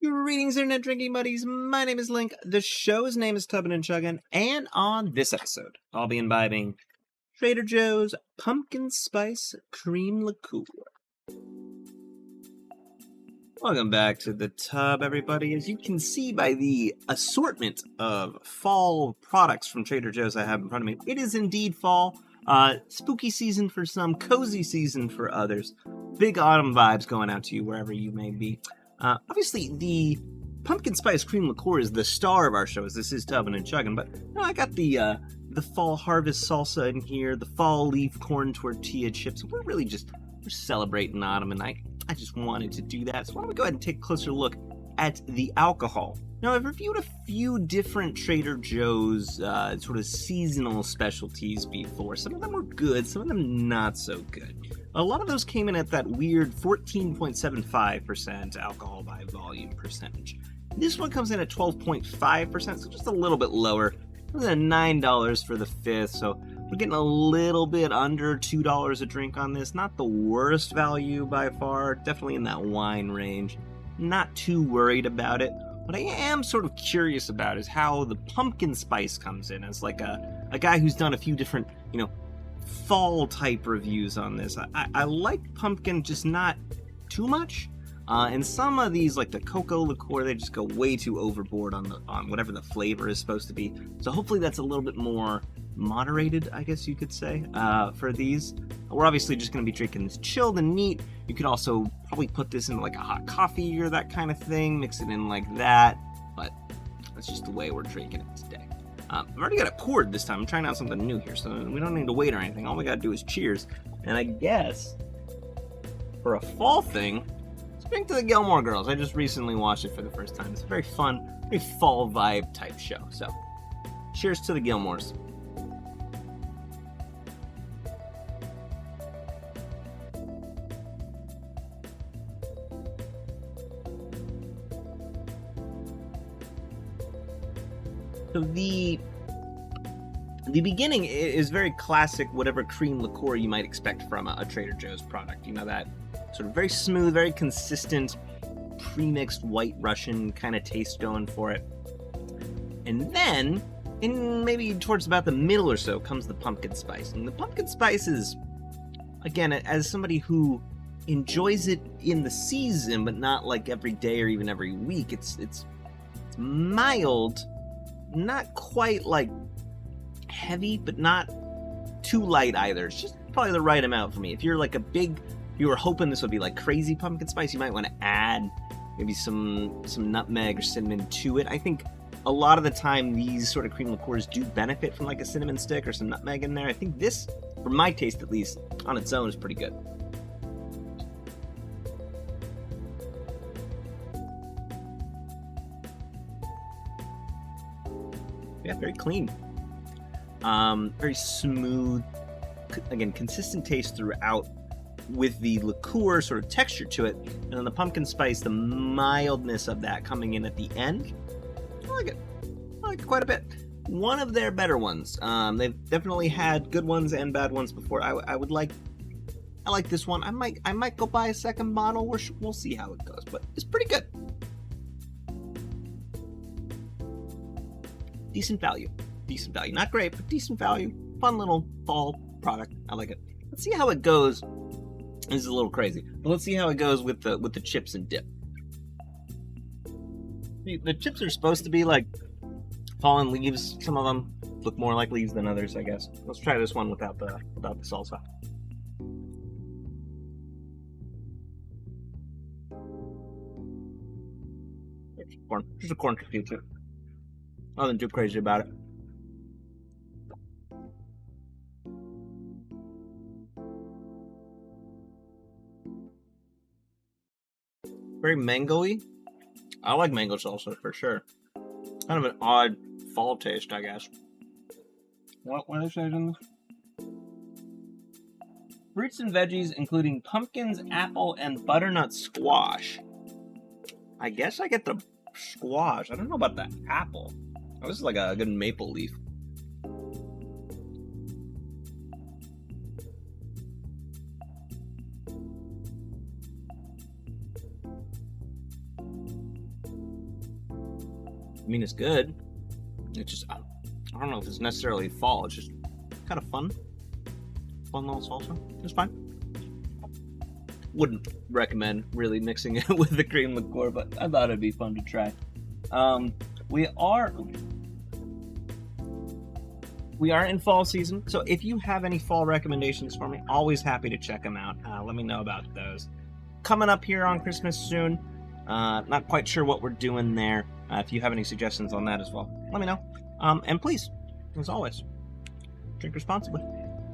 Greetings, Internet Drinking Buddies. My name is Link. The show's name is Tubbin and Chugging, and on this episode, I'll be imbibing Trader Joe's Pumpkin Spice Cream Liqueur. Welcome back to the tub, everybody. As you can see by the assortment of fall products from Trader Joe's I have in front of me, it is indeed fall. Spooky season for some, cozy season for others. Big autumn vibes going out to you wherever you may be. Obviously, the pumpkin spice cream liqueur is the star of our show, as this is Tubbin and Chugging, but I got the fall harvest salsa in here, the fall leaf corn tortilla chips. We're celebrating autumn, and I just wanted to do that. So why don't we go ahead and take a closer look at the alcohol. Now, I've reviewed a few different Trader Joe's sort of seasonal specialties before. Some of them were good, some of them not so good. A lot of those came in at that weird 14.75% alcohol by volume percentage. This one comes in at 12.5%, so just a little bit lower. It was at $9 for the fifth, so we're getting a little bit under $2 a drink on this. Not the worst value by far, definitely in that wine range. Not too worried about it. What I am sort of curious about is how the pumpkin spice comes in as like a guy who's done a few different, fall type reviews on this. I like pumpkin, just not too much. And some of these, like the cocoa liqueur, they just go way too overboard on whatever the flavor is supposed to be. So hopefully that's a little bit more moderated, I guess you could say, for these. We're obviously just going to be drinking this chilled and neat. You could also probably put this in like a hot coffee or that kind of thing, mix it in like that, but that's just the way we're drinking it today. I've already got it poured this time. I'm trying out something new here, so we don't need to wait or anything. All we gotta do is cheers. And I guess, for a fall thing, let's drink to the Gilmore Girls. I just recently watched it for the first time. It's a very fun, very fall vibe type show. So, cheers to the Gilmores. So the beginning is very classic, whatever cream liqueur you might expect from a Trader Joe's product. That sort of very smooth, very consistent, pre-mixed white Russian kind of taste going for it. And then, in maybe towards about the middle or so, comes the pumpkin spice. And the pumpkin spice is, again, as somebody who enjoys it in the season, but not like every day or even every week, it's mild. Not quite like heavy, but not too light either. It's just probably the right amount for me. If you're like you were hoping this would be like crazy pumpkin spice, you might want to add maybe some nutmeg or cinnamon to it. I think a lot of the time these sort of cream liqueurs do benefit from like a cinnamon stick or some nutmeg in there. I think this, for my taste at least, on its own is pretty good. Yeah, very clean. Very smooth. Again, consistent taste throughout with the liqueur sort of texture to it. And then the pumpkin spice, the mildness of that coming in at the end. I like it. I like it quite a bit. One of their better ones. They've definitely had good ones and bad ones before. I like this one. I might go buy a second bottle. We'll see how it goes, but it's pretty good. Decent value. Not great, but decent value. Fun little fall product. I like it. Let's see how it goes. This is a little crazy, but let's see how it goes with the chips and dip. The chips are supposed to be like fallen leaves. Some of them look more like leaves than others, I guess. Let's try this one without the salsa. Just a corn tortilla chip. Nothing too crazy about it. Very mango-y. I like mango salsa for sure. Kind of an odd fall taste, I guess. What do they say in this? Fruits and veggies, including pumpkins, apple, and butternut squash. I guess I get the squash. I don't know about the apple. Oh, this is like a good maple leaf. I mean, it's good. It's just, I don't know if it's necessarily fall. It's just kind of fun. Fun little salsa. It's fine. Wouldn't recommend really mixing it with the cream liqueur, but I thought it'd be fun to try. We are in fall season, so if you have any fall recommendations for me, always happy to check them out. Let me know about those. Coming up here on Christmas soon. Not quite sure what we're doing there. If you have any suggestions on that as well, let me know. And please, as always, drink responsibly.